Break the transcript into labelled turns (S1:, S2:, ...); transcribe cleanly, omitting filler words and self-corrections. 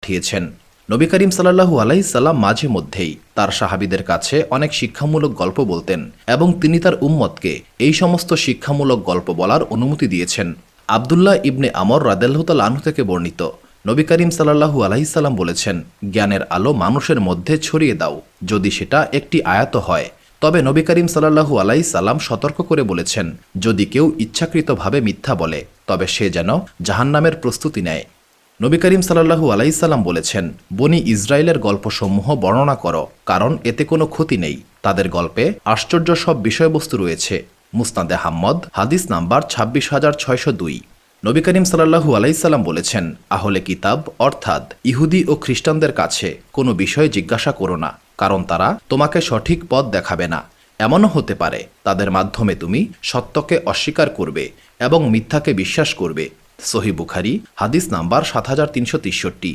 S1: পাঠিয়েছেন। নবী করিম সাল্লাল্লাহু আলাইহি সাল্লাম মাঝে মধ্যেই তার সাহাবীদের কাছে অনেক শিক্ষামূলক গল্প বলতেন এবং তিনি তার উম্মতকে এই সমস্ত শিক্ষামূলক গল্প বলার অনুমতি দিয়েছেন। আবদুল্লাহ ইবনে আমর রাদিয়াল্লাহু তাআলা আনহু থেকে বর্ণিত, নবী করিম সাল্লাল্লাহু আলাইহি সাল্লাম বলেছেন, জ্ঞানের আলো মানুষের মধ্যে ছড়িয়ে দাও, যদি সেটা একটি আয়াত হয়। তবে নবী করিম সাল্লাল্লাহু আলাইহি সাল্লাম সতর্ক করে বলেছেন, যদি কেউ ইচ্ছাকৃতভাবে মিথ্যা বলে তবে সে যেন জাহান্নামের প্রস্তুতি নেয়। নবী করিম সাল্লাল্লাহু আলাইহি সাল্লাম বলেছেন, বনি ইসরায়েলের গল্পসমূহ বর্ণনা করো, কারণ এতে কোনো ক্ষতি নেই। তাদের গল্পে আশ্চর্য সব বিষয়বস্তু রয়েছে। মুসনাদে আহমদ, হাদিস নাম্বার ২৬,৬০২। নবী করিম সাল্লাল্লাহু আলাইহি সাল্লাম বলেছেন, আহলে কিতাব অর্থাৎ ইহুদি ও খ্রিস্টানদের কাছে কোনো বিষয় জিজ্ঞাসা করো না, কারণ তারা তোমাকে সঠিক পথ দেখাবে না। এমনও হতে পারে তাদের মাধ্যমে তুমি সত্যকে অস্বীকার করবে এবং মিথ্যাকে বিশ্বাস করবে। সহিহ বুখারী, হাদিস নাম্বার ৭৩৬৩।